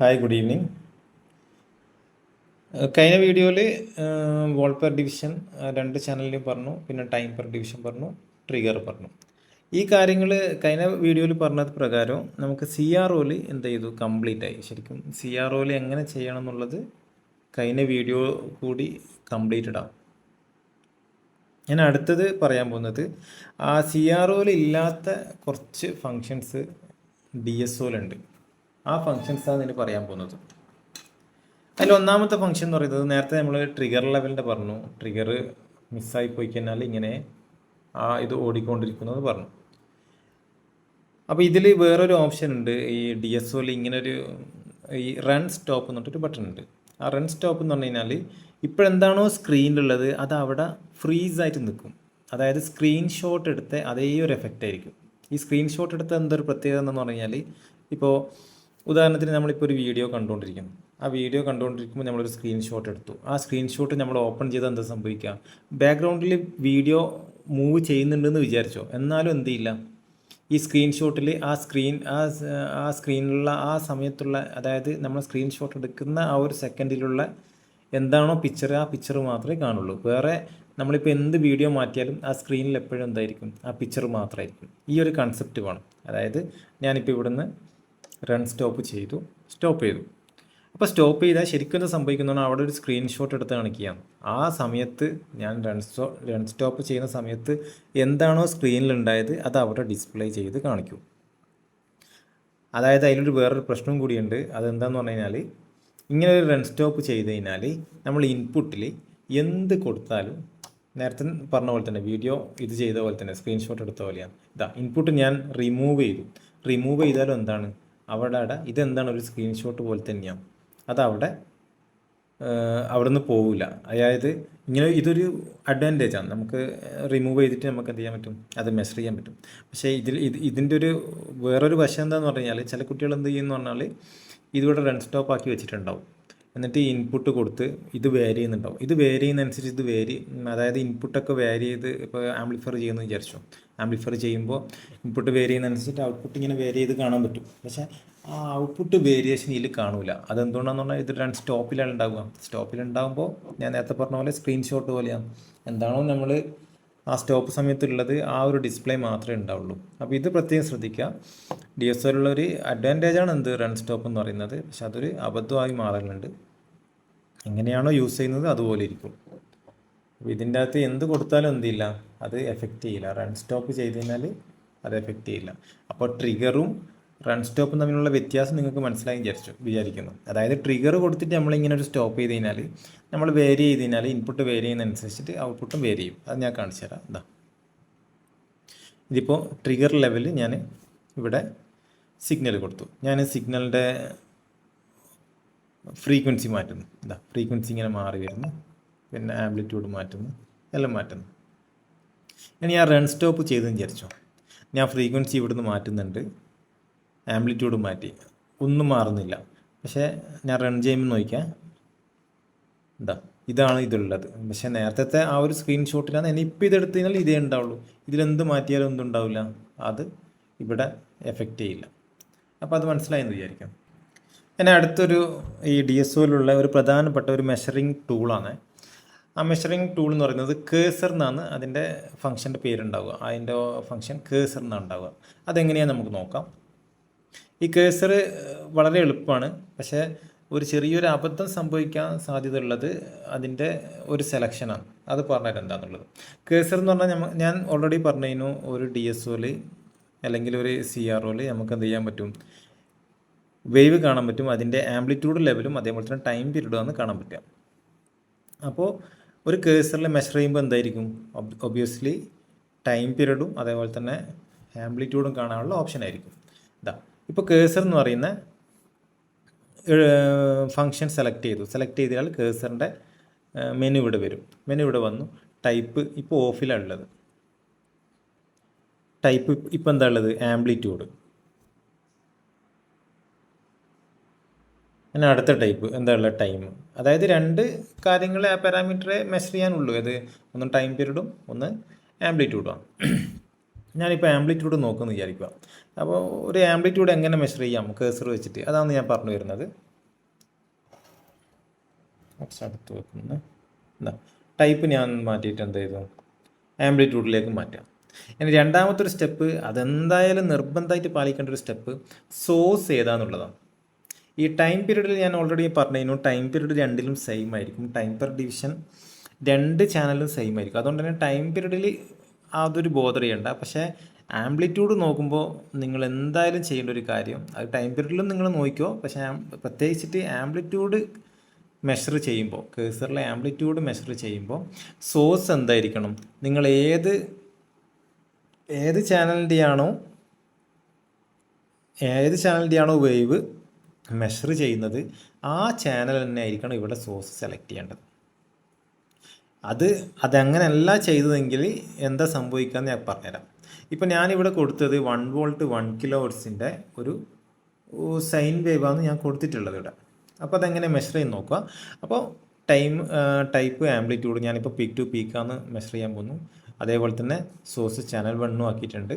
Hi, good evening. കഴിഞ്ഞ വീഡിയോയിൽ wall per division രണ്ട് ചാനലിലും പറഞ്ഞു, പിന്നെ ടൈം പെർ ഡിവിഷൻ പറഞ്ഞു, ട്രിഗർ പറഞ്ഞു. ഈ കാര്യങ്ങൾ കഴിഞ്ഞ വീഡിയോയിൽ പറഞ്ഞത് പ്രകാരം നമുക്ക് സി ആർ ഒയിൽ എന്ത് ചെയ്തു, കംപ്ലീറ്റ് ആയി. ശരിക്കും സി ആർ ഒയിൽ എങ്ങനെ ചെയ്യണം എന്നുള്ളത് കഴിഞ്ഞ വീഡിയോ കൂടി കംപ്ലീറ്റഡ് ആവും. ഞാൻ അടുത്തത് പറയാൻ പോകുന്നത് ആ സി ആർ ഒയിൽ ഇല്ലാത്ത കുറച്ച് ഫങ്ഷൻസ് ഡി എസ് ഒയിലുണ്ട്. ആ ഫങ്ഷൻസാണ് ഇതിന് പറയാൻ പോകുന്നത്. അതിൽ ഒന്നാമത്തെ ഫംഗ്ഷൻ എന്ന് പറയുന്നത്, നേരത്തെ നമ്മൾ ട്രിഗർ ലെവലിൻ്റെ പറഞ്ഞു. ട്രിഗർ മിസ്സായി പോയി കഴിഞ്ഞാൽ ഇങ്ങനെ ഇത് ഓടിക്കൊണ്ടിരിക്കുന്നത് പറഞ്ഞു. അപ്പോൾ ഇതിൽ വേറൊരു ഓപ്ഷൻ ഉണ്ട്. ഈ ഡി എസ് ഒയിൽ ഇങ്ങനൊരു ഈ റൺ സ്റ്റോപ്പ് എന്ന് പറഞ്ഞിട്ടൊരു ബട്ടൺ ഉണ്ട്. ആ റൺ സ്റ്റോപ്പ് എന്ന് പറഞ്ഞു കഴിഞ്ഞാൽ ഇപ്പോഴെന്താണോ സ്ക്രീനിലുള്ളത് അത് അവിടെ ഫ്രീസായിട്ട് നിൽക്കും. അതായത് സ്ക്രീൻഷോട്ട് എടുത്ത അതേ ഒരു എഫക്റ്റ് ആയിരിക്കും. ഈ സ്ക്രീൻഷോട്ട് എടുത്ത എന്തൊരു പ്രത്യേകത എന്ന് പറഞ്ഞു കഴിഞ്ഞാൽ, ഇപ്പോൾ ഉദാഹരണത്തിന് നമ്മളിപ്പോൾ ഒരു വീഡിയോ കണ്ടുകൊണ്ടിരിക്കുന്നു. ആ വീഡിയോ കണ്ടുകൊണ്ടിരിക്കുമ്പോൾ നമ്മളൊരു സ്ക്രീൻഷോട്ട് എടുത്തു. ആ സ്ക്രീൻഷോട്ട് നമ്മൾ ഓപ്പൺ ചെയ്താൽ എന്താ സംഭവിക്കുക, ബാക്ക്ഗ്രൗണ്ടിൽ വീഡിയോ മൂവ് ചെയ്യുന്നുണ്ടെന്ന് വിചാരിച്ചോ, എന്നാലും എന്ത് ചെയ്യില്ല, ഈ സ്ക്രീൻഷോട്ടിൽ ആ സ്ക്രീനിലുള്ള ആ സമയത്തുള്ള, അതായത് നമ്മൾ സ്ക്രീൻഷോട്ട് എടുക്കുന്ന ആ ഒരു സെക്കൻഡിലുള്ള എന്താണോ പിക്ചർ, ആ പിക്ചർ മാത്രമേ കാണുള്ളൂ. വേറെ നമ്മളിപ്പോൾ എന്ത് വീഡിയോ മാറ്റിയാലും ആ സ്ക്രീനിൽ എപ്പോഴും എന്തായിരിക്കും, ആ പിക്ചർ മാത്രമായിരിക്കും. ഈ ഒരു കൺസെപ്റ്റ് വേണം. അതായത് ഞാനിപ്പോൾ ഇവിടുന്ന് റൺ സ്റ്റോപ്പ് ചെയ്തു. അപ്പോൾ സ്റ്റോപ്പ് ചെയ്താൽ ശരിക്കും എന്താ സംഭവിക്കുന്നതാണ്, അവിടെ ഒരു സ്ക്രീൻഷോട്ട് എടുത്ത് കാണിക്കുകയാണ്. ആ സമയത്ത് ഞാൻ റൺ സ്റ്റോപ്പ് ചെയ്യുന്ന സമയത്ത് എന്താണോ സ്ക്രീനിലുണ്ടായത് അത് അവിടെ ഡിസ്പ്ലേ ചെയ്ത് കാണിക്കും. അതായത് അതിലൊരു വേറൊരു പ്രശ്നം കൂടിയുണ്ട്. അതെന്താന്ന് പറഞ്ഞു കഴിഞ്ഞാൽ, ഇങ്ങനെ ഒരു റൺ സ്റ്റോപ്പ് ചെയ്ത് കഴിഞ്ഞാൽ നമ്മൾ ഇൻപുട്ടിൽ എന്ത് കൊടുത്താലും, നേരത്തെ പറഞ്ഞ പോലെ തന്നെ വീഡിയോ ഇത് ചെയ്ത പോലെ തന്നെ സ്ക്രീൻഷോട്ട് എടുത്ത പോലെയാണ്. ഇൻപുട്ട് ഞാൻ റിമൂവ് ചെയ്താലും എന്താണ് അവിടെ ഇതെന്താണ്, ഒരു സ്ക്രീൻഷോട്ട് പോലെ തന്നെയാണ്. അതവിടെ നിന്ന് പോവില്ല. അതായത് ഇങ്ങനെ ഇതൊരു അഡ്വാൻറ്റേജാണ്. നമുക്ക് റിമൂവ് ചെയ്തിട്ട് നമുക്ക് എന്ത് ചെയ്യാൻ പറ്റും, അത് മെഷർ ചെയ്യാൻ പറ്റും. പക്ഷേ ഇതിൻ്റെ ഒരു വേറൊരു വശം എന്താണെന്ന് പറഞ്ഞു കഴിഞ്ഞാൽ, ചില കുട്ടികൾ എന്ത് ചെയ്യുമെന്ന് പറഞ്ഞാൽ ഇതിവിടെ റൺ സ്റ്റോപ്പ് ആക്കി വെച്ചിട്ടുണ്ടാവും. എന്നിട്ട് ഈ ഇൻപുട്ട് കൊടുത്ത് ഇത് വേരി ചെയ്യുന്നുണ്ടാവും. ഇത് വേരി ചെയ്യുന്നതനുസരിച്ച് അതായത് ഇൻപുട്ടൊക്കെ വേരി ചെയ്ത്, ഇപ്പോൾ ആംപ്ലിഫയർ ചെയ്യുമെന്ന് വിചാരിച്ചു. ആംപ്ലിഫയർ ചെയ്യുമ്പോൾ ഇൻപുട്ട് വേരി ചെയ്യുന്നതനുസരിച്ച് ഔട്ട്പുട്ട് ഇങ്ങനെ വേരി ചെയ്ത് കാണാൻ പറ്റും. പക്ഷേ ആ ഔട്ട്പുട്ട് വേരിയേഷൻ ഇതിൽ കാണൂല. അതെന്തുകൊണ്ടാണെന്ന് പറഞ്ഞാൽ ഇത് റൺ സ്റ്റോപ്പിലാണ് ഉണ്ടാവുക. സ്റ്റോപ്പിലുണ്ടാകുമ്പോൾ ഞാൻ നേരത്തെ പറഞ്ഞ പോലെ സ്ക്രീൻഷോട്ട് പോലെയാണ്. എന്താണോ നമ്മൾ ആ സ്റ്റോപ്പ് സമയത്തുള്ളത് ആ ഒരു ഡിസ്പ്ലേ മാത്രമേ ഉണ്ടാവുള്ളൂ. അപ്പോൾ ഇത് പ്രത്യേകം ശ്രദ്ധിക്കുക. ഡി എസ് ഒയിലുള്ളൊരു അഡ്വാൻറ്റേജാണ് റൺ സ്റ്റോപ്പ് എന്ന് പറയുന്നത്. പക്ഷെ അതൊരു അബദ്ധമായി മാറലുണ്ട്. എങ്ങനെയാണോ യൂസ് ചെയ്യുന്നത് അതുപോലെ ഇരിക്കും. അപ്പോൾ ഇതിൻ്റെ അകത്ത് എന്ത് കൊടുത്താലും എന്തില്ല, അത് എഫക്റ്റ് ചെയ്യില്ല. റൺ സ്റ്റോപ്പ് ചെയ്ത് കഴിഞ്ഞാൽ അത് എഫക്റ്റ് ചെയ്യില്ല. അപ്പോൾ ട്രിഗറും റൺ സ്റ്റോപ്പും തമ്മിലുള്ള വ്യത്യാസം നിങ്ങൾക്ക് മനസ്സിലായി വിചാരിക്കുന്നു. അതായത് ട്രിഗർ കൊടുത്തിട്ട് നമ്മളിങ്ങനെ ഒരു സ്റ്റോപ്പ് ചെയ്ത് കഴിഞ്ഞാൽ, നമ്മൾ വേരി ചെയ്ത് കഴിഞ്ഞാൽ ഇൻപുട്ട് വേരി ചെയ്യുന്നതനുസരിച്ചിട്ട് ഔട്ട്പുട്ടും വേരി ചെയ്യും. അത് ഞാൻ കാണിച്ചു തരാം. ഇതിപ്പോൾ ട്രിഗർ ലെവലിൽ ഞാൻ ഇവിടെ സിഗ്നൽ കൊടുത്തു. ഞാൻ സിഗ്നലിൻ്റെ ഫ്രീക്വൻസി മാറ്റുന്നു. ഫ്രീക്വൻസി ഇങ്ങനെ മാറി വരുന്നു. പിന്നെ ആംപ്ലിറ്റ്യൂഡ് മാറ്റുന്നു, എല്ലാം മാറ്റുന്നു. ഇനി ഞാൻ റൺ സ്റ്റോപ്പ് ചെയ്തെന്ന് വിചാരിച്ചോ, ഞാൻ ഫ്രീക്വൻസി ഇവിടുന്ന് മാറ്റുന്നുണ്ട്, ആംപ്ലിറ്റ്യൂഡ് മാറ്റി, ഒന്നും മാറുന്നില്ല. പക്ഷേ ഞാൻ റൺ ചെയ്യുമ്പോൾ നോക്കിയാൽ ഇതാണ് ഇതുള്ളത്. പക്ഷേ നേരത്തെ ആ ഒരു സ്ക്രീൻഷോട്ടിലാണ്. ഇപ്പോൾ ഇതെടുത്ത് കഴിഞ്ഞാൽ ഇതേ ഉണ്ടാവുള്ളൂ. ഇതിലെന്ത് മാറ്റിയാലും ഒന്നും ഉണ്ടാവില്ല. അത് ഇവിടെ എഫക്റ്റ് ചെയ്യില്ല. അപ്പോൾ അത് മനസ്സിലായെന്ന് വിചാരിക്കാം. പിന്നെ അടുത്തൊരു ഈ ഡി എസ് ഒയിലുള്ള ഒരു പ്രധാനപ്പെട്ട ഒരു മെഷറിംഗ് ടൂളാണ്. ആ മെഷറിംഗ് ടൂൾ എന്ന് പറയുന്നത് കേസർ എന്നാണ് അതിൻ്റെ ഫംഗ്ഷൻ്റെ പേരുണ്ടാവുക. അതിൻ്റെ ഫംഗ്ഷൻ കേസർ എന്നാണ് ഉണ്ടാവുക. അതെങ്ങനെയാണ് നമുക്ക് നോക്കാം. ഈ കേസർ വളരെ എളുപ്പമാണ്. പക്ഷേ ഒരു ചെറിയൊരു അബദ്ധം സംഭവിക്കാൻ സാധ്യതയുള്ളത് അതിൻ്റെ ഒരു സെലക്ഷനാണ്. അത് പറഞ്ഞുതരാം എന്താണെന്നുള്ളത്. കേസർ എന്ന് പറഞ്ഞാൽ ഞാൻ ഓൾറെഡി പറഞ്ഞു, ഒരു ഡി എസ് ഒയിൽ അല്ലെങ്കിൽ ഒരു സി ആർ ഒയിൽ നമുക്ക് എന്ത് ചെയ്യാൻ പറ്റും, വേവ് കാണാൻ പറ്റും. അതിൻ്റെ ആംപ്ലിറ്റ്യൂഡ് ലെവലും അതേപോലെ തന്നെ ടൈം പീരീഡുമാണ് കാണാൻ പറ്റുക. അപ്പോൾ ഒരു കേസറിൽ മെഷർ ചെയ്യുമ്പോൾ എന്തായിരിക്കും, ഒബ്വിയസ്ലി ടൈം പീരീഡും അതേപോലെ തന്നെ ആംപ്ലിറ്റ്യൂഡും കാണാനുള്ള ഓപ്ഷൻ ആയിരിക്കും. ഇപ്പോൾ കേസർ എന്ന് പറയുന്ന ഫംഗ്ഷൻ സെലക്ട് ചെയ്താൽ കേസറിൻ്റെ മെനു ഇവിടെ വരും. മെനു ഇവിടെ വന്നു. ടൈപ്പ് ഇപ്പോൾ ഓഫിലാണ് ഉള്ളത്. ടൈപ്പ് ഇപ്പോൾ എന്താ ഉള്ളത്, ആംപ്ലിറ്റ്യൂഡ്. പിന്നെ അടുത്ത ടൈപ്പ് എന്താ ഉള്ളത്, ടൈം. അതായത് രണ്ട് കാര്യങ്ങളെ ആ പാരാമീറ്ററെ മെഷർ ചെയ്യാനുള്ളൂ. അത് ഒന്ന് ടൈം പീരീഡും ഒന്ന് ആംപ്ലിറ്റ്യൂഡുമാണ്. ഞാനിപ്പോൾ ആംപ്ലിറ്റ്യൂഡ് നോക്കുമെന്ന് വിചാരിക്കുക. അപ്പോൾ ഒരു ആംപ്ലിറ്റ്യൂഡ് എങ്ങനെ മെഷർ ചെയ്യാം കേസർ വെച്ചിട്ട്, അതാണ് ഞാൻ പറഞ്ഞു വരുന്നത്. കുറച്ച് അടുത്ത് വെക്കുന്നു. എന്താ ടൈപ്പ് ഞാൻ മാറ്റിയിട്ട് എന്ത് ചെയ്തു, ആംപ്ലിറ്റ്യൂഡിലേക്ക് മാറ്റാം. ഇനി രണ്ടാമത്തെ ഒരു സ്റ്റെപ്പ്, അതെന്തായാലും നിർബന്ധമായിട്ട് പാലിക്കേണ്ട ഒരു സ്റ്റെപ്പ് സോഴ്സ് ഏതാന്നുള്ളതാണ്. ഈ ടൈം പീരീഡിൽ ഞാൻ ഓൾറെഡി പറഞ്ഞിരുന്നു, ടൈം പീരീഡ് രണ്ടിലും സെയിം ആയിരിക്കും. ടൈം പെർ ഡിവിഷൻ രണ്ട് ചാനലും സെയിം ആയിരിക്കും. അതുകൊണ്ട് തന്നെ ടൈം പീരീഡിൽ അതൊരു ബോധർ ചെയ്യണ്ട. പക്ഷേ ആംപ്ലിറ്റ്യൂഡ് നോക്കുമ്പോൾ നിങ്ങൾ എന്തായാലും ചെയ്യേണ്ട ഒരു കാര്യം, അത് ടൈം പീരീഡിലും നിങ്ങൾ നോക്കിക്കോ, പക്ഷേ പ്രത്യേകിച്ചിട്ട് ആംപ്ലിറ്റ്യൂഡ് മെഷർ ചെയ്യുമ്പോൾ, കേസറിലെ ആംപ്ലിറ്റ്യൂഡ് മെഷർ ചെയ്യുമ്പോൾ സോഴ്സ് എന്തായിരിക്കണം, നിങ്ങൾ ഏത് ചാനലിൻ്റെയാണോ വേവ് മെഷർ ചെയ്യുന്നത് ആ ചാനൽ തന്നെ ആയിരിക്കണം ഇവിടെ സോഴ്സ് സെലക്ട് ചെയ്യേണ്ടത്. അതങ്ങനെയല്ല ചെയ്തതെങ്കിൽ എന്താ സംഭവിക്കാമെന്ന് ഞാൻ പറഞ്ഞുതരാം. ഇപ്പം ഞാനിവിടെ കൊടുത്തത് 1 വോൾട്ട് 1 കിലോ ഹെർട്സിൻ്റെ ഒരു സൈൻ വേവാണ് ഞാൻ കൊടുത്തിട്ടുള്ളത് ഇവിടെ. അപ്പോൾ അതെങ്ങനെ മെഷർ ചെയ്ത് നോക്കുക. അപ്പോൾ ടൈപ്പ് ആംപ്ലിറ്റ്യൂഡ് ഞാനിപ്പോൾ പീക്ക് ടു പീക്കാണ് മെഷർ ചെയ്യാൻ പോകുന്നു. അതേപോലെ തന്നെ സോഴ്സ് ചാനൽ 1 ആക്കിയിട്ടുണ്ട്.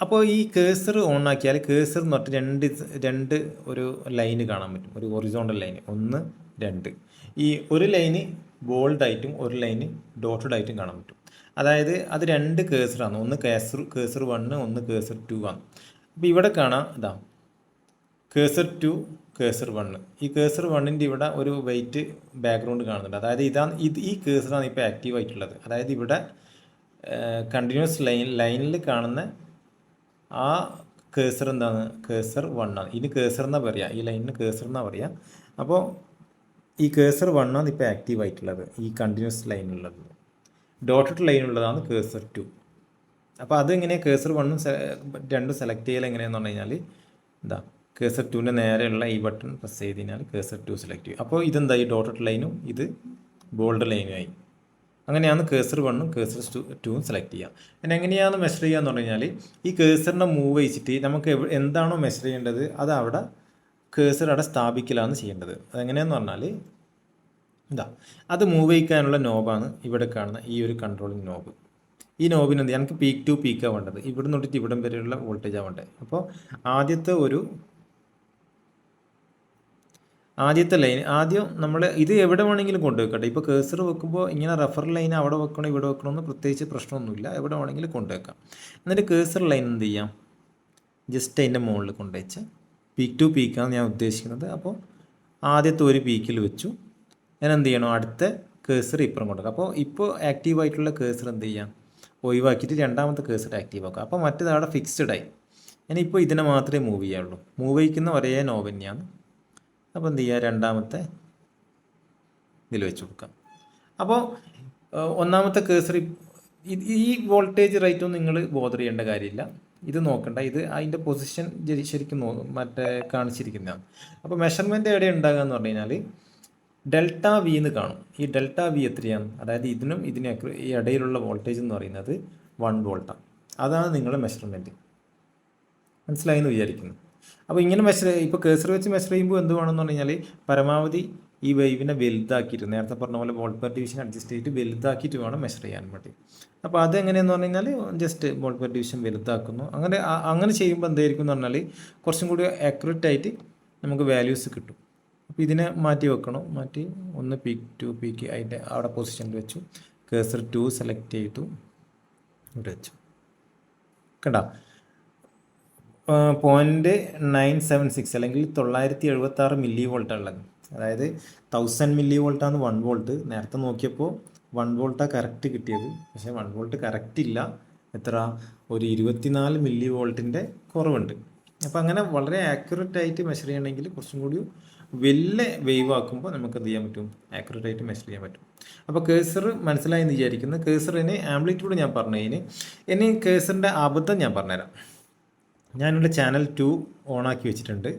അപ്പോൾ ഈ കേസർ ഓൺ ആക്കിയാൽ കേസർ എന്ന് പറഞ്ഞിട്ട് രണ്ട് ഒരു ലൈന് കാണാൻ പറ്റും, ഒരു ഹൊറിസോണ്ടൽ ലൈന് 1 2. ഈ ഒരു ലൈന് ബോൾഡായിട്ടും ഒരു ലൈന് ഡോട്ടഡ് ആയിട്ടും കാണാൻ പറ്റും. അതായത് അത് രണ്ട് കേസറാണ്, ഒന്ന് കേസർ 1 ഒന്ന് കേസർ 2 ആണ്. അപ്പോൾ ഇവിടെ കാണാം, ഇതാ കേസർ 2 കേസർ 1. ഈ കേസർ 1ൻ്റെ ഇവിടെ ഒരു വെയിറ്റ് ബാക്ക്ഗ്രൗണ്ട് കാണുന്നുണ്ട്. അതായത് ഈ കേസറാണ് ഇപ്പോൾ ആക്റ്റീവ് ആയിട്ടുള്ളത്. അതായത് ഇവിടെ കണ്ടിന്യൂസ് ലൈനിൽ കാണുന്ന ആ കേസർ എന്താണ്, കേസർ 1 ആണ്. ഇനി കേസർ എന്നാണ് പറയുക, ഈ ലൈനിന് കേസർ എന്നാണ് പറയുക. അപ്പോൾ ഈ കേസർ 1 ആണ് ഇപ്പോൾ ആക്റ്റീവ് ആയിട്ടുള്ളത്, ഈ കണ്ടിന്യൂസ് ലൈനുള്ളത്. ഡോട്ടഡ് ലൈനുള്ളതാണ് കേസർ 2. അപ്പോൾ അതെങ്ങനെ കേസർ 1ഉം 2ഉം സെലക്ട് ചെയ്യൽ എങ്ങനെയാണെന്ന് പറഞ്ഞു കഴിഞ്ഞാൽ, എന്താ കേസർ 2ൻ്റെ നേരെയുള്ള ഈ ബട്ടൺ പ്രസ് ചെയ്ത് കഴിഞ്ഞാൽ കേസർ 2 സെലക്ട് ചെയ്യും. അപ്പോൾ ഇതെന്താ, ഈ ഡോട്ടഡ് ലൈനും ഇത് ബോൾഡ് ലൈനുമായി. അങ്ങനെയാണ് കേസർ 1ഉം കേസർ 2ഉം സെലക്ട് ചെയ്യുക. പിന്നെ എങ്ങനെയാണ് മെഷർ ചെയ്യുക എന്ന് പറഞ്ഞു കഴിഞ്ഞാൽ, ഈ കേസറിനെ മൂവ് വെച്ചിട്ട് നമുക്ക് എന്താണോ മെഷർ ചെയ്യേണ്ടത് അത് അവിടെ കേസർ അവിടെ സ്ഥാപിക്കലാണ് ചെയ്യേണ്ടത്. അതെങ്ങനെയാണെന്ന് പറഞ്ഞാൽ, അത് മൂവ് ചെയ്യിക്കാനുള്ള നോബാണ് ഇവിടെ കാണുന്ന ഈ ഒരു കൺട്രോളിങ് നോബ്. ഈ നോബിന് എന്ത്, എനിക്ക് പീക്ക് ടു പീക്കാണ് വേണ്ടത്, ഇവിടെ നിന്നിട്ട് ഇവിടം വരെയുള്ള വോൾട്ടേജാണ് വേണ്ടത്. അപ്പോൾ ആദ്യത്തെ ലൈൻ നമ്മൾ ഇത് എവിടെ വേണമെങ്കിലും കൊണ്ടുവെക്കട്ടെ. ഇപ്പോൾ കേസർ വെക്കുമ്പോൾ ഇങ്ങനെ റെഫർ ലൈൻ അവിടെ വെക്കണോ ഇവിടെ വെക്കണമെന്ന് പ്രത്യേകിച്ച് പ്രശ്നമൊന്നുമില്ല, എവിടെ വേണമെങ്കിലും കൊണ്ടുവെക്കാം. എന്നിട്ട് കേസർ ലൈൻ എന്ത് ചെയ്യാം, ജസ്റ്റ് അതിൻ്റെ മുകളിൽ കൊണ്ടുവച്ച് പീക്ക് ടു പീക്കാണ് ഞാൻ ഉദ്ദേശിക്കുന്നത്. അപ്പോൾ ആദ്യത്തെ ഒരു പീക്കിൽ വെച്ചു, ഞാൻ എന്ത് ചെയ്യണം, അടുത്ത കേസർ ഇപ്പുറം കൊണ്ടുവെക്കാം. അപ്പോൾ ഇപ്പോൾ ആക്റ്റീവായിട്ടുള്ള കേസർ എന്ത് ചെയ്യാം, ഒഴിവാക്കിയിട്ട് രണ്ടാമത്തെ കേസർ ആക്റ്റീവ് ആക്കുക. അപ്പോൾ മറ്റേത് അവിടെ ഫിക്സ്ഡ് ആയി. ഇനിയിപ്പോൾ ഇതിനെ മാത്രമേ മൂവ് ചെയ്യാവുള്ളൂ, മൂവ് ചെയ്യിക്കുന്ന ഒരേ നോബ് തന്നെയാണ്. അപ്പോൾ എന്ത് ചെയ്യുക, രണ്ടാമത്തെ ഇതിൽ വെച്ച് കൊടുക്കാം. അപ്പോൾ ഒന്നാമത്തെ കേസർ ഈ വോൾട്ടേജ് റേറ്റൊന്നും നിങ്ങൾ ബോധർ ചെയ്യേണ്ട കാര്യമില്ല, ഇത് നോക്കണ്ട. ഇത് അതിൻ്റെ പൊസിഷൻ ശരിക്കും കാണിച്ചിരിക്കുന്നതാണ്. അപ്പോൾ മെഷർമെൻറ്റ് എവിടെ ഉണ്ടാകുക എന്ന് പറഞ്ഞു കഴിഞ്ഞാൽ ഡെൽറ്റ വി എന്ന് കാണും. ഈ ഡെൽറ്റ വി എത്രയാണ്, അതായത് ഇതിനും ഈ ഇടയിലുള്ള വോൾട്ടേജ് എന്ന് പറയുന്നത് 1 വോൾട്ടാണ്. അതാണ് നിങ്ങളുടെ മെഷർമെൻറ്റ്. മനസ്സിലായി എന്ന് വിചാരിക്കുന്നു. അപ്പോൾ ഇങ്ങനെ ഇപ്പോൾ കേസർ വെച്ച് മെഷർ ചെയ്യുമ്പോൾ എന്ത് വേണമെന്ന് പറഞ്ഞു കഴിഞ്ഞാൽ, പരമാവധി ഈ വേവിനെ വലുതാക്കിയിട്ട്, നേരത്തെ പറഞ്ഞ പോലെ വോൾട്ട് പെർ ഡിവിഷൻ അഡ്ജസ്റ്റ് ചെയ്തിട്ട് വലുതാക്കിയിട്ട് വേണം മെഷർ ചെയ്യാൻ വേണ്ടി. അപ്പോൾ അതെങ്ങനെയെന്ന് പറഞ്ഞു കഴിഞ്ഞാൽ, ജസ്റ്റ് വോൾട്ട് പെർ ഡിവിഷൻ വലുതാക്കുന്നു. അങ്ങനെ ചെയ്യുമ്പോൾ എന്തായിരിക്കും എന്ന് പറഞ്ഞാൽ കുറച്ചും കൂടി ആക്യുറേറ്റ് ആയിട്ട് നമുക്ക് വാല്യൂസ് കിട്ടും. അപ്പോൾ ഇതിനെ മാറ്റി വെക്കണം, മാറ്റി ഒന്ന് പീക്ക് ടു പീക്ക് അതിൻ്റെ അവിടെ പൊസിഷനിൽ വെച്ചു, കേസർ 2 സെലക്ട് ചെയ്തു, ഇവിടെ വെച്ചു. കണ്ട 0.976 അല്ലെങ്കിൽ 976 മില്ലി വോൾട്ടാണുള്ളത്. അതായത് 1000 മില്ലി വോൾട്ടാണ് 1 വോൾട്ട്. നേരത്തെ നോക്കിയപ്പോൾ 1 വോൾട്ടാണ് കറക്റ്റ് കിട്ടിയത്, പക്ഷേ 1 വോൾട്ട് കറക്റ്റ് ഇല്ല. എത്ര, ഒരു 24 മില്ലി വോൾട്ടിൻ്റെ കുറവുണ്ട്. അപ്പോൾ അങ്ങനെ വളരെ ആക്യുറേറ്റ് ആയിട്ട് മെഷർ ചെയ്യണമെങ്കിൽ കുറച്ചും കൂടി വലിയ വേവ് ആക്കുമ്പോൾ നമുക്ക് എന്ത് ചെയ്യാൻ പറ്റും, ആക്യുറേറ്റ് ആയിട്ട് മെഷർ ചെയ്യാൻ പറ്റും. അപ്പോൾ കേസർ മനസ്സിലായി എന്ന് വിചാരിക്കുന്നു. കേസറിന് ആംപ്ലിറ്റ്യൂഡ് ഞാൻ പറഞ്ഞതിന് ഇനി കേസറിൻ്റെ അബദ്ധം ഞാൻ പറഞ്ഞുതരാം. ഞാനിവിടെ ചാനൽ 2 ഓണാക്കി വെച്ചിട്ടുണ്ട്.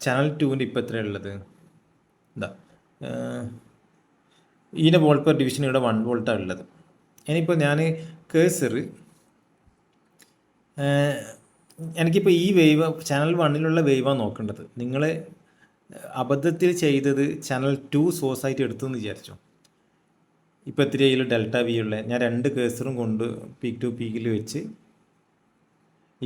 ചാനൽ 2ൻ്റെ ഇപ്പോൾ എത്രയുള്ളത്, ഇതിൻ്റെ വോൾട്ട് പെർ ഡിവിഷൻ ഇവിടെ 1 വോൾട്ടാണ് ഉള്ളത്. ഇനിയിപ്പോൾ ഞാൻ കേസർ എനിക്കിപ്പോൾ ഈ വേവ് ചാനൽ 1ലുള്ള വേവാണ് നോക്കേണ്ടത്. നിങ്ങൾ അബദ്ധത്തിൽ ചെയ്തത് ചാനൽ 2 സോഴ്സ് ആയിട്ട് എടുത്തെന്ന് വിചാരിച്ചോ. ഇപ്പോൾ എത്രയായാലും ഡെൽറ്റ വി ഉള്ള ഞാൻ 2 കേസറും കൊണ്ട് പീക്ക് ടു പീക്കിൽ വെച്ച്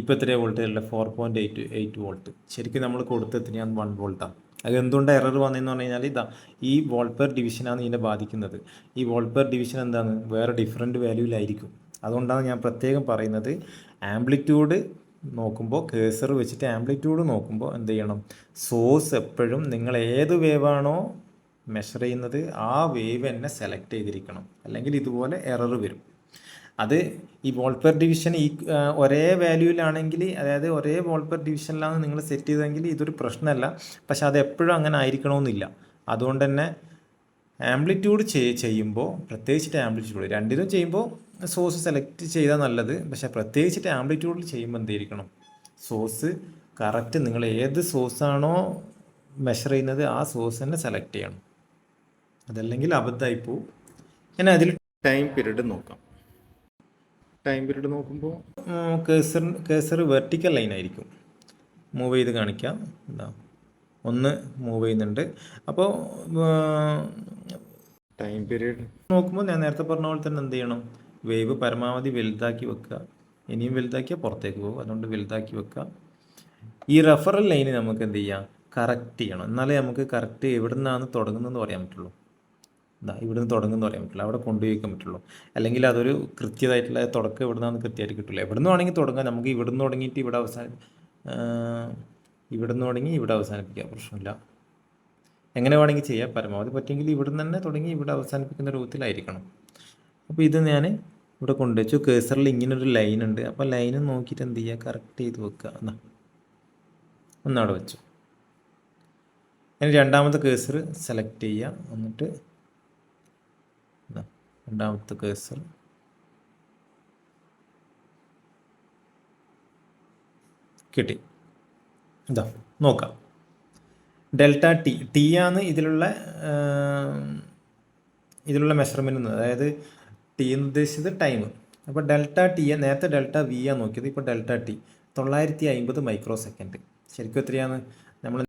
ഇപ്പോൾ എത്രയാണ് വോൾട്ടേജ് ഉള്ളത്, 4.88 വോൾട്ട്. ശരിക്കും നമ്മൾ കൊടുത്ത് എത്രയാണ് 1 വോൾട്ടാണ്. അത് എന്തുകൊണ്ടാണ് എറർ വന്നതെന്ന് പറഞ്ഞു കഴിഞ്ഞാൽ ഈ വോൾട്ട് പെർ ഡിവിഷനാണ് ഇതിനെ ബാധിക്കുന്നത്. ഈ വോൾട്ട് പെർ ഡിവിഷൻ എന്താണ്, വേറെ ഡിഫറെൻറ്റ് വാല്യൂവിലായിരിക്കും. അതുകൊണ്ടാണ് ഞാൻ പ്രത്യേകം പറയുന്നത്, ആംപ്ലിറ്റ്യൂഡ് നോക്കുമ്പോൾ കേസർ വെച്ചിട്ട് ആംപ്ലിറ്റ്യൂഡ് നോക്കുമ്പോൾ എന്ത് ചെയ്യണം, സോഴ്സ് എപ്പോഴും നിങ്ങൾ ഏത് വേവാണോ മെഷർ ചെയ്യുന്നത് ആ വേവ് തന്നെ സെലക്ട് ചെയ്തിരിക്കണം, അല്ലെങ്കിൽ ഇതുപോലെ എറർ വരും. അത് ഈ വോൾട്ട് പെർ ഡിവിഷൻ ഒരേ വാല്യൂവിലാണെങ്കിൽ, അതായത് ഒരേ വോൾട്ട് പെർ ഡിവിഷനിലാണ് നിങ്ങൾ സെറ്റ് ചെയ്തതെങ്കിൽ ഇതൊരു പ്രശ്നമല്ല. പക്ഷെ അത് എപ്പോഴും അങ്ങനെ ആയിരിക്കണമെന്നില്ല. അതുകൊണ്ട് തന്നെ ആംപ്ലിറ്റ്യൂഡ് ചെയ്യുമ്പോൾ, പ്രത്യേകിച്ചിട്ട് ആംപ്ലിറ്റ്യൂഡ് രണ്ടിലും ചെയ്യുമ്പോൾ സോഴ്സ് സെലക്ട് ചെയ്താൽ നല്ലത്. പക്ഷേ പ്രത്യേകിച്ചിട്ട് ആംപ്ലിറ്റ്യൂഡിൽ ചെയ്യുമ്പോൾ എന്തായിരിക്കണം, സോഴ്സ് കറക്റ്റ് നിങ്ങൾ ഏത് സോഴ്സാണോ മെഷർ ചെയ്യുന്നത് ആ സോഴ്സ് തന്നെ സെലക്ട് ചെയ്യണം. അതല്ലെങ്കിൽ അബദ്ധമായി പോവും. ഇനി അതിൽ ടൈം പീരീഡ് നോക്കാം. ടൈം പീരീഡ് നോക്കുമ്പോൾ കേസർ വെർട്ടിക്കൽ ലൈനായിരിക്കും മൂവ് ചെയ്ത് കാണിക്കാം. എന്താ, ഒന്ന് മൂവ് ചെയ്യുന്നുണ്ട്. അപ്പോൾ ടൈം പീരീഡ് നോക്കുമ്പോൾ ഞാൻ നേരത്തെ പറഞ്ഞ പോലെ തന്നെ എന്ത് ചെയ്യണം, വേവ് പരമാവധി വലുതാക്കി വെക്കുക. ഇനിയും വലുതാക്കിയാൽ പുറത്തേക്ക് പോകും, അതുകൊണ്ട് വലുതാക്കി വെക്കുക. ഈ റെഫറൽ ലൈന് നമുക്ക് എന്ത് ചെയ്യാം, കറക്റ്റ് ചെയ്യണം. എന്നാലേ നമുക്ക് കറക്റ്റ് എവിടെ നിന്നാണ് തുടങ്ങുന്നതെന്ന് പറയാൻ പറ്റുള്ളൂ. ഇവിടുന്ന് തുടങ്ങുമെന്ന് പറയാൻ പറ്റില്ല, അവിടെ കൊണ്ടുപോയിക്കാൻ പറ്റുള്ളൂ. അല്ലെങ്കിൽ അതൊരു കൃത്യമായിട്ടുള്ള തുടക്കം എവിടെ നിന്നാണ് കൃത്യമായിട്ട് കിട്ടില്ല. എവിടെ നിന്ന് വേണമെങ്കിൽ തുടങ്ങാം, നമുക്ക് ഇവിടുന്ന് തുടങ്ങിയിട്ട് ഇവിടെ ഇവിടുന്ന് തുടങ്ങി ഇവിടെ അവസാനിപ്പിക്കാം, പ്രശ്നമില്ല. എങ്ങനെ വേണമെങ്കിൽ ചെയ്യാം. പരമാവധി പറ്റുമെങ്കിൽ ഇവിടുന്ന് തന്നെ തുടങ്ങി ഇവിടെ അവസാനിപ്പിക്കുന്ന രൂപത്തിലായിരിക്കണം. അപ്പോൾ ഇത് ഞാൻ ഇവിടെ കൊണ്ടുവച്ചു. കേസറിൽ ഇങ്ങനൊരു ലൈൻ ഉണ്ട്. അപ്പോൾ ലൈന് നോക്കിയിട്ട് എന്ത് ചെയ്യുക, കറക്റ്റ് ചെയ്ത് വെക്കുക. ഒന്നവിടെ വെച്ചു. ഇനി രണ്ടാമത്തെ കേസർ സെലക്ട് ചെയ്യുക. എന്നിട്ട് രണ്ടാമത്തെ കേസർ കിട്ടി. നോക്കാം. ഡെൽറ്റ ടി ആണ് ഇതിലുള്ള മെഷർമെൻറ്റ്. അതായത് ടി എന്ന് ഉദ്ദേശിച്ചത് ടൈം. അപ്പോൾ ഡെൽറ്റ ടി, നേരത്തെ ഡെൽറ്റ വി ആണ് നോക്കിയത്, ഇപ്പോൾ ഡെൽറ്റ ടി 950 മൈക്രോ സെക്കൻഡ്. ശരിക്കും എത്രയാണ് നമ്മൾ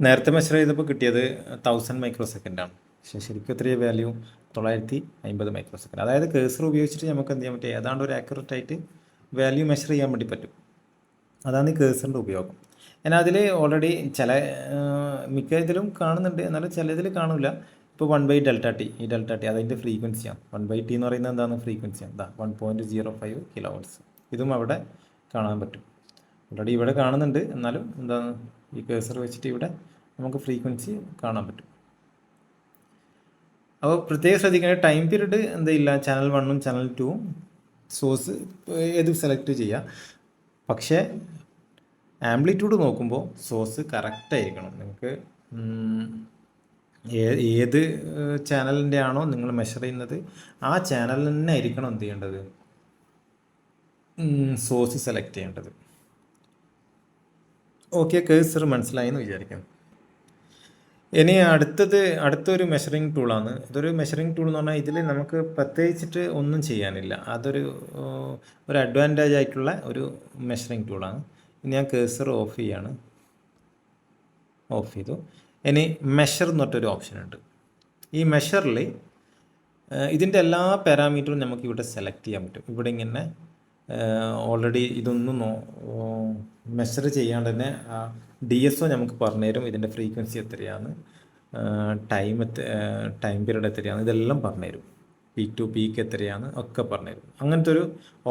നേരത്തെ മെഷർ ചെയ്തപ്പോൾ കിട്ടിയത് 1000 മൈക്രോ സെക്കൻഡാണ്. പക്ഷേ ശരിക്കും എത്രയാണ് വാല്യൂ, 950 മൈക്രോ സെക്കൻഡ്. അതായത് കേസർ ഉപയോഗിച്ചിട്ട് നമുക്ക് എന്ത് ചെയ്യാൻ പറ്റും, ഏതാണ്ട് ഒരു ആക്യുറേറ്റ് ആയിട്ട് വാല്യൂ മെഷർ ചെയ്യാൻ വേണ്ടി പറ്റും. അതാണ് ഈ കേസറിൻ്റെ ഉപയോഗം. എന്നാൽ അതിൽ ഓൾറെഡി മിക്ക ഇതിലും കാണുന്നുണ്ട്, എന്നാലും ചിലതിൽ കാണില്ല. ഇപ്പോൾ 1/Δt, ഈ ഡെൽറ്റ ടി അതിൻ്റെ ഫ്രീക്വൻസിയാണ്. 1/t എന്ന് പറയുന്നത് എന്താണ്, ഫ്രീക്വൻസിയാണ്. 1.05 kHz. ഇതും അവിടെ കാണാൻ പറ്റും. ഓൾറെഡി ഇവിടെ കാണുന്നുണ്ട്, എന്നാലും എന്താണ് ഈ കേസർ വെച്ചിട്ട് ഇവിടെ നമുക്ക് ഫ്രീക്വൻസി കാണാൻ പറ്റും. അപ്പോൾ പ്രത്യേകം ശ്രദ്ധിക്കേണ്ട, ടൈം പീരീഡ് എന്തില്ല, ചാനൽ 1ഉം ചാനൽ 2ഉം സോഴ്സ് ഏത് സെലക്ട് ചെയ്യുക. പക്ഷേ ആംപ്ലിറ്റ്യൂഡ് നോക്കുമ്പോൾ സോഴ്സ് കറക്റ്റായിരിക്കണം. നിങ്ങൾക്ക് ഏത് ചാനലിൻ്റെ ആണോ നിങ്ങൾ മെഷർ ചെയ്യുന്നത് ആ ചാനൽ തന്നെ ആയിരിക്കണം എന്ത് ചെയ്യേണ്ടത്, സോഴ്സ് സെലക്ട് ചെയ്യേണ്ടത്. ഓക്കെ, കേസർ മനസ്സിലായി എന്ന് വിചാരിക്കാം. ഇനി അടുത്തൊരു മെഷറിംഗ് ടൂളാണ്. ഇതൊരു മെഷറിംഗ് ടൂൾ എന്ന് പറഞ്ഞാൽ ഇതിൽ നമുക്ക് പ്രത്യേകിച്ചിട്ട് ഒന്നും ചെയ്യാനില്ല. അതൊരു അഡ്വാൻറ്റേജ് ആയിട്ടുള്ള ഒരു മെഷറിംഗ് ടൂളാണ്. ഇനി ഞാൻ കേസർ ഓഫ് ചെയ്യാണ്. ഓഫ് ചെയ്തു. ഇനി മെഷർ എന്ന് പറഞ്ഞൊരു ഓപ്ഷൻ ഉണ്ട്. ഈ മെഷറിൽ ഇതിൻ്റെ എല്ലാ പാരാമീറ്ററും നമുക്ക് ഇവിടെ സെലക്ട് ചെയ്യാൻ പറ്റും. ഇവിടെ ഇങ്ങനെ ഓൾറെഡി ഇതൊന്നും മെഷർ ചെയ്യാണ്ട് തന്നെ DSO നമുക്ക് പറഞ്ഞുതരും. ഇതിൻ്റെ ഫ്രീക്വൻസി എത്രയാണ്, ടൈം പീരീഡ് എത്രയാണ്, ഇതെല്ലാം പറഞ്ഞുതരും. പീക്ക് ടു പീക്ക് എത്രയാണ് ഒക്കെ പറഞ്ഞുതരും. അങ്ങനത്തെ ഒരു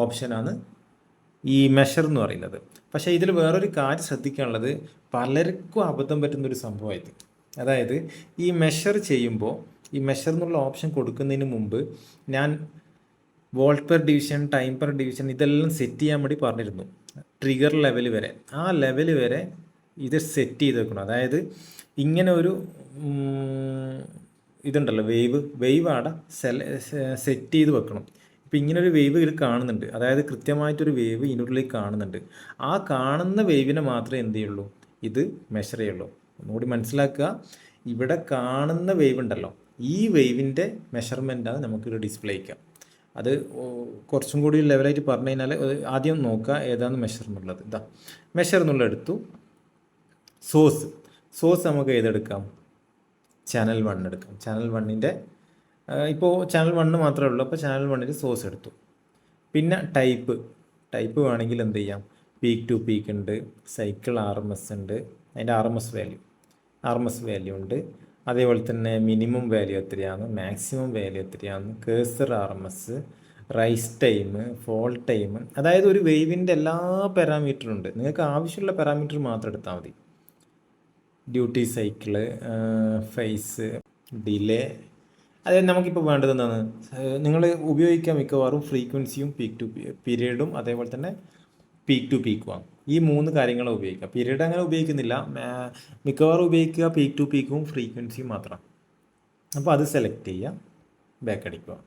ഓപ്ഷനാണ് ഈ മെഷർ എന്ന് പറയുന്നത്. പക്ഷേ ഇതിൽ വേറൊരു കാര്യം ശ്രദ്ധിക്കാനുള്ളത്, പലർക്കും അബദ്ധം പറ്റുന്നൊരു സംഭവമായത്. അതായത് ഈ മെഷർ ചെയ്യുമ്പോൾ, ഈ മെഷർ എന്നുള്ള ഓപ്ഷൻ കൊടുക്കുന്നതിന് മുമ്പ് ഞാൻ volt per division, time per division ഇതെല്ലാം സെറ്റ് ചെയ്യാൻ വേണ്ടി പറഞ്ഞിരുന്നു. ട്രിഗർ ലെവൽ വരെ, ആ ലെവൽ വരെ ഇത് സെറ്റ് ചെയ്ത് വെക്കണം. അതായത് ഇങ്ങനെ ഒരു ഇതുണ്ടല്ലോ, വേവ് അവിടെ സെറ്റ് ചെയ്ത് വെക്കണം. ഇപ്പം ഇങ്ങനൊരു വേവ് ഇതിൽ കാണുന്നുണ്ട്. അതായത് കൃത്യമായിട്ടൊരു വേവ് ഇതിനുള്ളിൽ കാണുന്നുണ്ട്. ആ കാണുന്ന വേവിനെ മാത്രമേ എന്ത് ചെയ്യുള്ളൂ, ഇത് മെഷർ ചെയ്യുള്ളൂ. ഒന്നുകൂടി മനസ്സിലാക്കുക, ഇവിടെ കാണുന്ന വേവ് ഉണ്ടല്ലോ, ഈ വേവിൻ്റെ മെഷർമെൻറ്റാണ് നമുക്കിത് ഡിസ്പ്ലേ ചെയ്യാം. അത് കുറച്ചും കൂടി ലെവലായിട്ട് പറഞ്ഞു കഴിഞ്ഞാൽ ആദ്യം നോക്കുക ഏതാണ് മെഷർ എന്നുള്ളത്. മെഷർ എന്നുള്ളത് എടുത്തു. സോഴ്സ് നമുക്ക് ഏതെടുക്കാം, ചാനൽ 1 എടുക്കാം. ചാനൽ 1ൻ്റെ ഇപ്പോൾ ചാനൽ 1 മാത്രമേ ഉള്ളൂ. അപ്പോൾ ചാനൽ 1ൻ്റെ സോഴ്സ് എടുത്തു. പിന്നെ ടൈപ്പ് വേണമെങ്കിൽ എന്ത് ചെയ്യാം, പീക്ക് ടു പീക്ക് ഉണ്ട്, സൈക്കിൾ RMS ഉണ്ട്, അതിൻ്റെ RMS വാല്യൂ. RMS വാല്യൂ ഉണ്ട്. അതേപോലെ തന്നെ മിനിമം വാല്യൂ എത്രയാണ്, മാക്സിമം വാല്യൂ എത്രയാണ്, കേസർ RMS, rise time, fall time, അതായത് ഒരു വേവിൻ്റെ എല്ലാ പാരാമീറ്ററും ഉണ്ട്. നിങ്ങൾക്ക് ആവശ്യമുള്ള പാരാമീറ്റർ മാത്രം എടുത്താൽ മതി. Duty cycle, phase, delay. അതായത് നമുക്കിപ്പോൾ വേണ്ടത് എന്താണ്, നിങ്ങൾ ഉപയോഗിക്കാൻ മിക്കവാറും ഫ്രീക്വൻസിയും പീക്ക് ടു പീരീഡും അതേപോലെ തന്നെ പീക്ക് ടു പീക്കുമാണ്. ഈ 3 കാര്യങ്ങളെ ഉപയോഗിക്കുക. പീരീഡ് അങ്ങനെ ഉപയോഗിക്കുന്നില്ല, മിക്കവാറും ഉപയോഗിക്കുക പീക്ക് ടു പീക്കും ഫ്രീക്വൻസിയും മാത്രം. അപ്പോൾ അത് സെലക്ട് ചെയ്യുക, ബാക്ക് അടിക്കുക.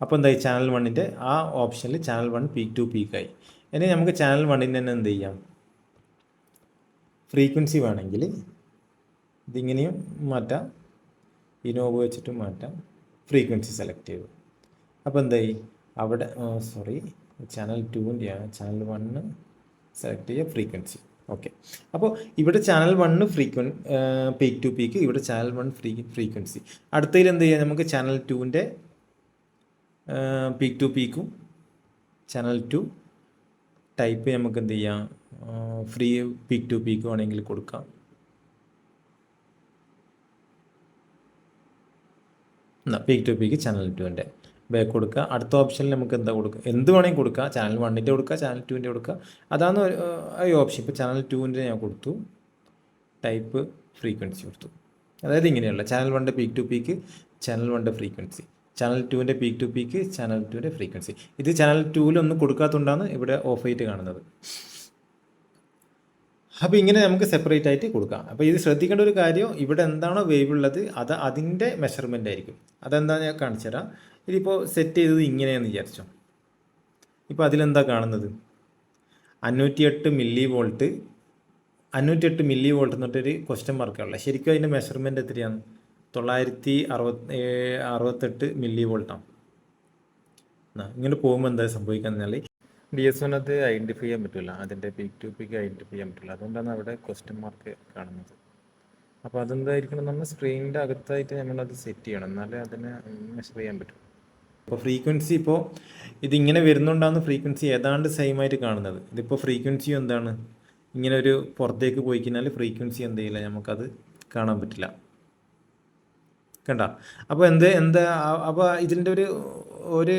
അപ്പോൾ എന്തായി, ചാനൽ 1ൻ്റെ ആ ഓപ്ഷനിൽ ചാനൽ 1 പീക്ക് ടു പീക്കായി. ഇനി നമുക്ക് ചാനൽ 1ന് തന്നെ എന്ത് ചെയ്യാം, ഫ്രീക്വൻസി വേണമെങ്കിൽ ഇതിങ്ങനെയും മാറ്റാം, ഇനോവ് വെച്ചിട്ട് മാറ്റാം. ഫ്രീക്വൻസി സെലക്ട് ചെയ്തു. അപ്പോൾ എന്തായി, അവിടെ ചാനൽ 2ൻ്റെ ചാനൽ 1 സെലക്ട് ചെയ്യുക, ഫ്രീക്വൻസി. ഓക്കെ. അപ്പോൾ ഇവിടെ ചാനൽ 1 പീക്ക് ടു പീക്ക്, ഇവിടെ ചാനൽ 1 ഫ്രീക്വൻസി. അടുത്തതിൽ എന്ത് ചെയ്യുക, നമുക്ക് ചാനൽ 2ൻ്റെ പീക്ക് ടു പീക്കും ചാനൽ 2 ടൈപ്പ് നമുക്ക് എന്ത് ചെയ്യാം, ഫ്രീ പീക്ക് ടു പീക്ക് വേണമെങ്കിൽ കൊടുക്കാം. പീക്ക് ടു പീക്ക് ചാനൽ 2ൻ്റെ ബാക്ക് കൊടുക്കുക. അടുത്ത ഓപ്ഷനിൽ നമുക്ക് എന്താ കൊടുക്കുക, എന്ത് വേണമെങ്കിൽ കൊടുക്കുക. ചാനൽ 1ൻ്റെ കൊടുക്കുക, ചാനൽ 2ൻ്റെ കൊടുക്കുക. അതാണ് ഈ ഓപ്ഷൻ. ഇപ്പോൾ ചാനൽ 2ൻ്റെ ഞാൻ കൊടുത്തു, ടൈപ്പ് ഫ്രീക്വൻസി കൊടുത്തു. അതായത് ഇങ്ങനെയുള്ള ചാനൽ 1ൻ്റെ പീക്ക് ടു പീക്ക്, ചാനൽ 1ൻ്റെ ഫ്രീക്വൻസി, ചാനൽ 2ൻ്റെ പീക്ക് ടു പീക്ക്, ചാനൽ 2ൻ്റെ ഫ്രീക്വൻസി. ഇത് ചാനൽ 2ലൊന്നും കൊടുക്കാത്തതുകൊണ്ടാണ് ഇവിടെ ഓഫ് ആയിട്ട് കാണുന്നത്. അപ്പോൾ ഇങ്ങനെ നമുക്ക് സെപ്പറേറ്റ് ആയിട്ട് കൊടുക്കാം. അപ്പോൾ ഇത് ശ്രദ്ധിക്കേണ്ട ഒരു കാര്യം, ഇവിടെ എന്താണോ വേവ് ഉള്ളത് അത് അതിൻ്റെ മെഷർമെൻ്റ് ആയിരിക്കും. അതെന്താണെന്ന് ഞാൻ കാണിച്ചു തരാം. ഇതിപ്പോൾ സെറ്റ് ചെയ്തത് ഇങ്ങനെയെന്ന് വിചാരിച്ചോ. ഇപ്പോൾ അതിലെന്താ കാണുന്നത്, 508 മില്ലി വോൾട്ട് എന്നിട്ടൊരു ക്വസ്റ്റ്യൻ മാർക്കാണുള്ള. ശരിക്കും അതിൻ്റെ മെഷർമെൻറ്റ് എത്രയാണ്, 968 മില്ലി വോൾട്ടാണ്. ഇങ്ങനെ പോകുമ്പോൾ എന്താ സംഭവിക്കുക എന്നാൽ DS1 അത് ഐഡൻറ്റിഫൈ ചെയ്യാൻ പറ്റില്ല, അതിൻ്റെ പീക്ക് ടു പീക്ക് ഐഡൻറ്റിഫൈ ചെയ്യാൻ പറ്റില്ല. അതുകൊണ്ടാണ് അവിടെ ക്വസ്റ്റ്യൻ മാർക്ക് കാണുന്നത്. അപ്പോൾ അതെന്തായിരിക്കണം, നമ്മൾ സ്ക്രീനിൻ്റെ അകത്തായിട്ട് നമ്മളത് സെറ്റ് ചെയ്യണം, എന്നാലേ അതിനെ മെഷർ ചെയ്യാൻ പറ്റും. അപ്പോൾ ഫ്രീക്വൻസി ഇപ്പോൾ ഇതിങ്ങനെ വരുന്നുണ്ടാകുന്ന ഫ്രീക്വൻസി ഏതാണ്ട് സെയിം ആയിട്ട് കാണുന്നത്. ഇതിപ്പോൾ ഫ്രീക്വൻസി എന്താണ്, ഇങ്ങനെ ഒരു പുറത്തേക്ക് പോയി കഴിഞ്ഞാൽ ഫ്രീക്വൻസി എന്ത് ചെയ്യില്ല, നമുക്കത് കാണാൻ പറ്റില്ല. കണ്ട. അപ്പോൾ അപ്പോൾ ഇതിൻ്റെ ഒരു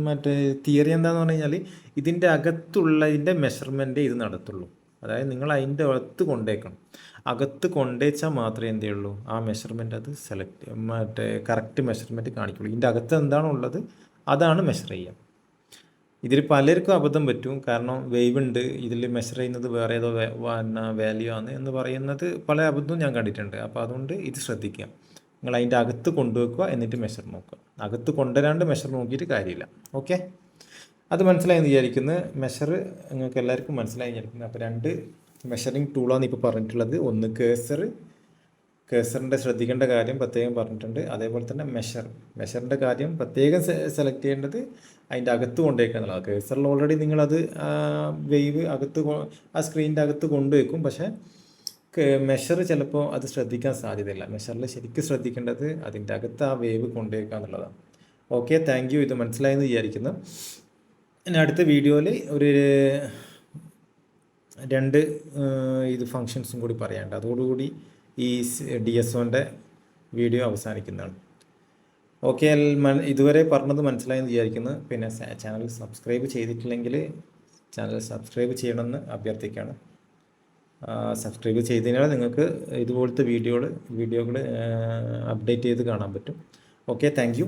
മറ്റേ തിയറി എന്താണെന്ന് പറഞ്ഞു കഴിഞ്ഞാൽ, ഇതിൻ്റെ അകത്തുള്ളതിൻ്റെ മെഷർമെൻറ്റേ ഇത് നടത്തുള്ളൂ. അതായത് നിങ്ങൾ അതിൻ്റെ അകത്ത് കൊണ്ടേക്കണം. അകത്ത് കൊണ്ടേച്ചാൽ മാത്രമേ എന്ത് ചെയ്യുള്ളൂ, ആ മെഷർമെൻറ്റ് അത് കറക്റ്റ് മെഷർമെൻറ്റ് കാണിക്കുള്ളൂ. ഇതിൻ്റെ അകത്ത് എന്താണോ ഉള്ളത് അതാണ് മെഷർ ചെയ്യുക. ഇതിൽ പലർക്കും അബദ്ധം പറ്റും. കാരണം വേവ് ഉണ്ട്, ഇതിൽ മെഷർ ചെയ്യുന്നത് വേറെ ഏതോ വാല്യൂ ആണ് എന്ന് പറയുന്നത് പല അബദ്ധവും ഞാൻ കണ്ടിട്ടുണ്ട്. അപ്പോൾ അതുകൊണ്ട് ഇത് ശ്രദ്ധിക്കുക. നിങ്ങൾ അതിൻ്റെ അകത്ത് കൊണ്ടുവെക്കുക, എന്നിട്ട് മെഷർ നോക്കുക. അകത്ത് കൊണ്ടുവരാണ്ട് മെഷർ നോക്കിയിട്ട് കാര്യമില്ല. ഓക്കെ, അത് മനസ്സിലായെന്ന് വിചാരിക്കുന്നത്. മെഷർ നിങ്ങൾക്ക് എല്ലാവർക്കും മനസ്സിലായി വിചാരിക്കുന്നത്. അപ്പോൾ 2 മെഷറിങ് ടൂളാണ് ഇപ്പോൾ പറഞ്ഞിട്ടുള്ളത്. ഒന്ന് കേസറിൻ്റെ ശ്രദ്ധിക്കേണ്ട കാര്യം പ്രത്യേകം പറഞ്ഞിട്ടുണ്ട്. അതേപോലെ തന്നെ മെഷറിൻ്റെ കാര്യം പ്രത്യേകം സെലക്ട് ചെയ്യേണ്ടത് അതിൻ്റെ അകത്ത് കൊണ്ടുവയ്ക്കുക എന്നുള്ളത്. കേസറിൽ ഓൾറെഡി നിങ്ങളത് വേവ് ആ സ്ക്രീനിൻ്റെ അകത്ത് കൊണ്ടുവയ്ക്കും. പക്ഷേ മെഷർ ചിലപ്പോൾ അത് ശ്രദ്ധിക്കാൻ സാധ്യതയില്ല. മെഷറിൽ ശരിക്കും ശ്രദ്ധിക്കേണ്ടത് അതിൻ്റെ അകത്ത് ആ വേവ് കൊണ്ടുവയ്ക്കുക എന്നുള്ളതാണ്. Okay, thank you. ഇത് മനസ്സിലായെന്ന് വിചാരിക്കുന്നു. ഇനി അടുത്ത വീഡിയോയിൽ ഒരു 2 ഇത് ഫങ്ഷൻസും കൂടി പറയാനുണ്ട്. അതോടുകൂടി ഈ DS1ൻ്റെ വീഡിയോ അവസാനിക്കുന്നതാണ്. ഓക്കെ, ഇതുവരെ പറഞ്ഞത് മനസ്സിലായെന്ന് വിചാരിക്കുന്നു. പിന്നെ ചാനൽ സബ്സ്ക്രൈബ് ചെയ്തിട്ടില്ലെങ്കിൽ ചാനൽ സബ്സ്ക്രൈബ് ചെയ്യണമെന്ന് അഭ്യർത്ഥിക്കുകയാണ്. സബ്സ്ക്രൈബ് ചെയ്തതിനാൽ നിങ്ങൾക്ക് ഇതുപോലത്തെ വീഡിയോകൾ അപ്ഡേറ്റ് ചെയ്ത് കാണാൻ പറ്റും. Okay, thank you.